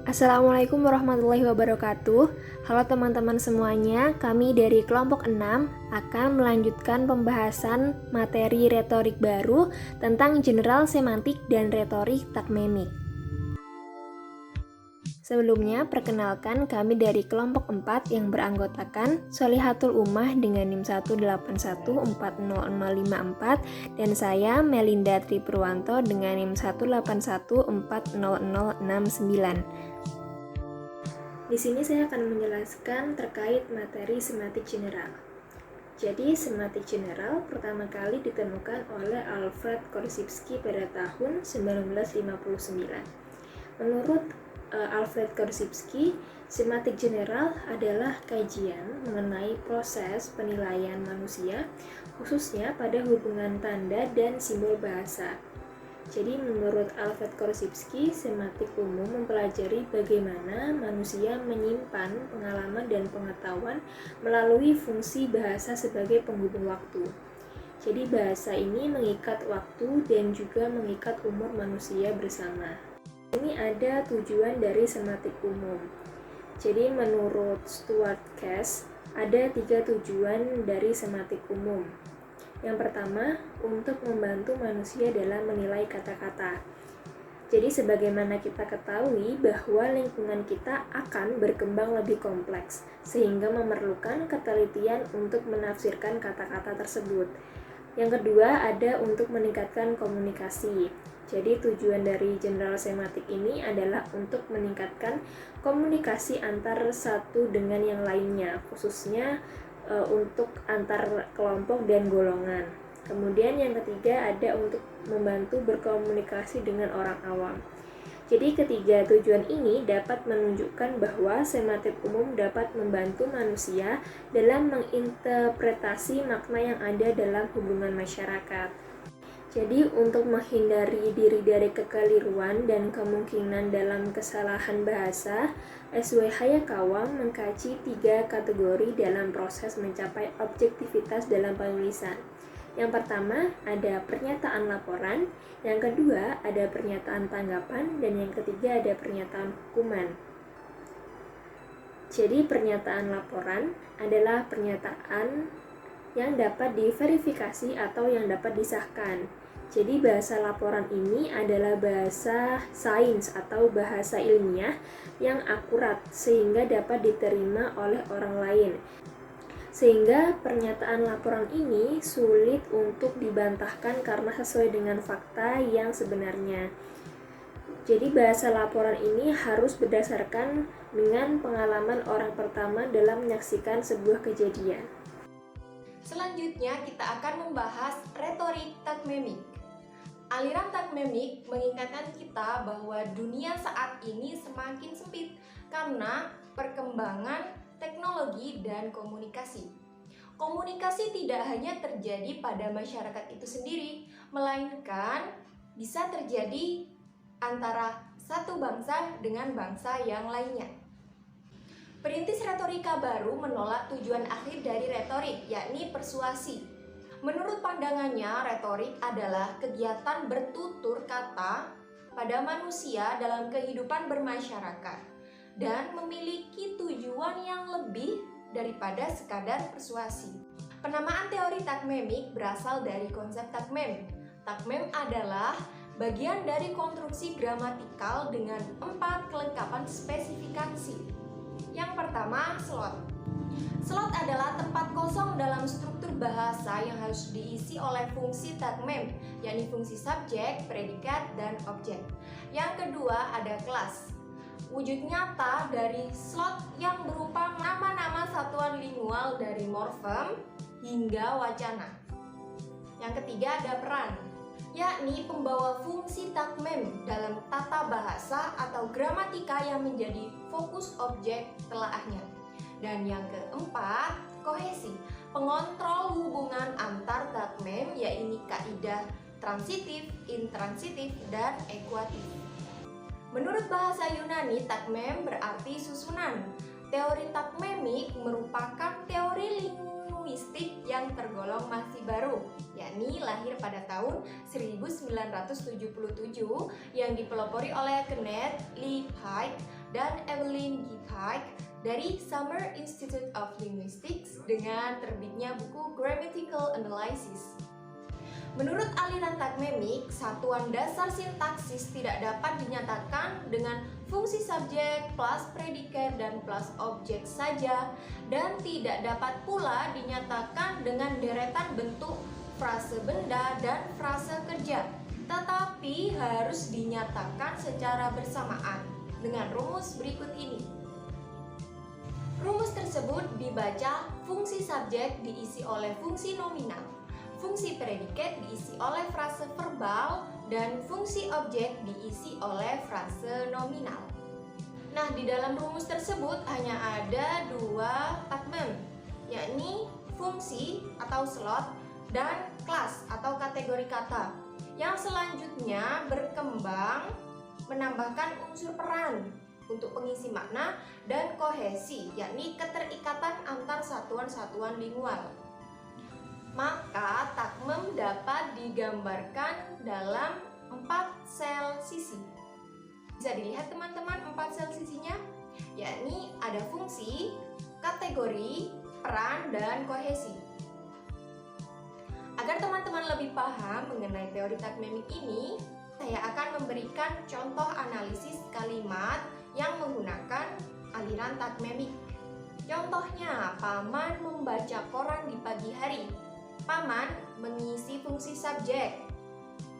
Assalamualaikum warahmatullahi wabarakatuh. Halo teman-teman semuanya, kami dari kelompok 6 akan melanjutkan pembahasan materi retorik baru tentang general semantik dan retorik takmemik. Sebelumnya, perkenalkan kami dari kelompok 4 yang beranggotakan Sholihatul Ummah dengan NIM 181400554 dan saya Melinda Tripurwanto dengan NIM 181400069. Di sini saya akan menjelaskan terkait materi semantik general. Jadi, semantik general pertama kali ditemukan oleh Alfred Korzybski pada tahun 1959. Menurut Alfred Korzybski, semantik general adalah kajian mengenai proses penilaian manusia, khususnya pada hubungan tanda dan simbol bahasa. Jadi menurut Alfred Korzybski, semantik umum mempelajari bagaimana manusia menyimpan pengalaman dan pengetahuan melalui fungsi bahasa sebagai penghubung waktu. Jadi bahasa ini mengikat waktu dan juga mengikat umur manusia bersama. Ini ada tujuan dari semantik umum. Jadi menurut Stuart Cass, ada 3 tujuan dari semantik umum. Yang pertama, untuk membantu manusia dalam menilai kata-kata. Jadi sebagaimana kita ketahui bahwa lingkungan kita akan berkembang lebih kompleks, sehingga memerlukan ketelitian untuk menafsirkan kata-kata tersebut. Yang kedua, ada untuk meningkatkan komunikasi. Jadi tujuan dari general semantik ini adalah untuk meningkatkan komunikasi antar satu dengan yang lainnya, khususnya untuk antar kelompok dan golongan. Kemudian yang ketiga ada untuk membantu berkomunikasi dengan orang awam. Jadi ketiga tujuan ini dapat menunjukkan bahwa semantik umum dapat membantu manusia dalam menginterpretasi makna yang ada dalam hubungan masyarakat. Jadi untuk menghindari diri dari kekeliruan dan kemungkinan dalam kesalahan bahasa, S.W. Hayakawa mengkaji 3 kategori dalam proses mencapai objektivitas dalam penulisan. Yang pertama ada pernyataan laporan, yang kedua ada pernyataan tanggapan, dan yang ketiga ada pernyataan hukuman. Jadi pernyataan laporan adalah pernyataan yang dapat diverifikasi atau yang dapat disahkan. Jadi bahasa laporan ini adalah bahasa sains atau bahasa ilmiah yang akurat sehingga dapat diterima oleh orang lain. Sehingga pernyataan laporan ini sulit untuk dibantahkan karena sesuai dengan fakta yang sebenarnya. Jadi bahasa laporan ini harus berdasarkan dengan pengalaman orang pertama dalam menyaksikan sebuah kejadian. Selanjutnya kita akan membahas retorik takmemik. Aliran takmemik mengingatkan kita bahwa dunia saat ini semakin sempit karena perkembangan teknologi dan komunikasi. Komunikasi tidak hanya terjadi pada masyarakat itu sendiri, melainkan bisa terjadi antara satu bangsa dengan bangsa yang lainnya. Perintis retorika baru menolak tujuan akhir dari retorik, yakni persuasi. Menurut pandangannya, retorik adalah kegiatan bertutur kata pada manusia dalam kehidupan bermasyarakat dan memiliki tujuan yang lebih daripada sekadar persuasi. Penamaan teori takmemik berasal dari konsep takmem. Takmem adalah bagian dari konstruksi gramatikal dengan 4 kelengkapan spesifikasi. Yang pertama, slot. Slot adalah tempat kosong dalam struktur bahasa yang harus diisi oleh fungsi takmem, yakni fungsi subjek, predikat, dan objek. Yang kedua ada kelas. Wujud nyata dari slot yang berupa nama-nama satuan lingual dari morfem hingga wacana. Yang ketiga ada peran, yakni pembawa fungsi takmem dalam tata bahasa atau gramatika yang menjadi fokus objek telaahnya. Dan yang keempat, kohesi, pengontrol hubungan antar takmem, yakni kaidah transitif, intransitif, dan ekuatif. Menurut bahasa Yunani, takmem berarti susunan. Teori takmemik merupakan teori linguistik yang tergolong masih baru, yakni lahir pada tahun 1977 yang dipelopori oleh Kenneth Lee Pike, dan Evelyn Githike dari Summer Institute of Linguistics dengan terbitnya buku Grammatical Analysis. Menurut aliran takmemik, satuan dasar sintaksis tidak dapat dinyatakan dengan fungsi subjek plus predikat dan plus objek saja, dan tidak dapat pula dinyatakan dengan deretan bentuk frase benda dan frase kerja, tetapi harus dinyatakan secara bersamaan dengan rumus berikut ini. Rumus tersebut dibaca fungsi subjek diisi oleh fungsi nominal, fungsi predikat diisi oleh frase verbal, dan fungsi objek diisi oleh frase nominal. Nah, di dalam rumus tersebut hanya ada dua takmem, yakni fungsi atau slot dan kelas atau kategori kata, yang selanjutnya berkembang menambahkan unsur peran untuk pengisi makna dan kohesi, yakni keterikatan antar satuan-satuan lingual. Maka takmem dapat digambarkan dalam 4 sel sisi. Bisa dilihat teman-teman 4 sel sisinya, yakni ada fungsi, kategori, peran, dan kohesi. Agar teman-teman lebih paham mengenai teori takmemik ini, saya akan memberikan contoh analisis kalimat yang menggunakan aliran takmemik. Contohnya, Paman membaca koran di pagi hari. Paman mengisi fungsi subjek.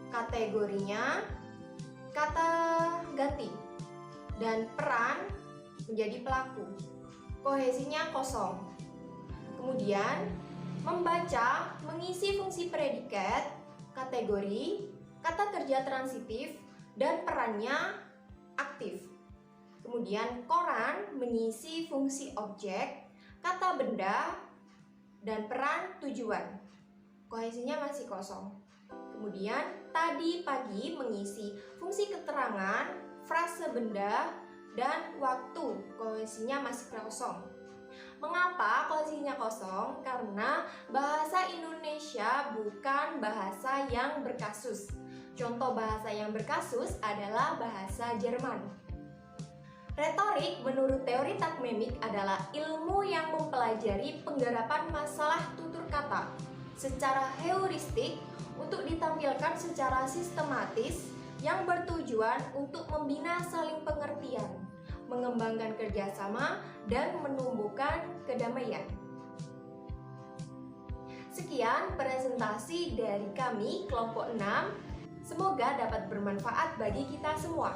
Kategorinya kata ganti. Dan peran menjadi pelaku. Kohesinya kosong. Kemudian membaca mengisi fungsi predikat, kategori, kata kerja transitif, dan perannya aktif. Kemudian koran mengisi fungsi objek, kata benda, dan peran tujuan. Kohesinya masih kosong. Kemudian tadi pagi mengisi fungsi keterangan, frase benda, dan waktu. Kohesinya masih kosong. Mengapa kohesinya kosong? Karena bahasa Indonesia bukan bahasa yang berkasus. Contoh bahasa yang berkasus adalah bahasa Jerman. Retorik menurut teori takmemik adalah ilmu yang mempelajari penggarapan masalah tutur kata secara heuristik untuk ditampilkan secara sistematis yang bertujuan untuk membina saling pengertian, mengembangkan kerjasama, dan menumbuhkan kedamaian. Sekian presentasi dari kami kelompok 6. Semoga dapat bermanfaat bagi kita semua.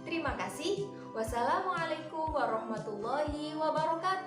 Terima kasih. Wassalamualaikum warahmatullahi wabarakatuh.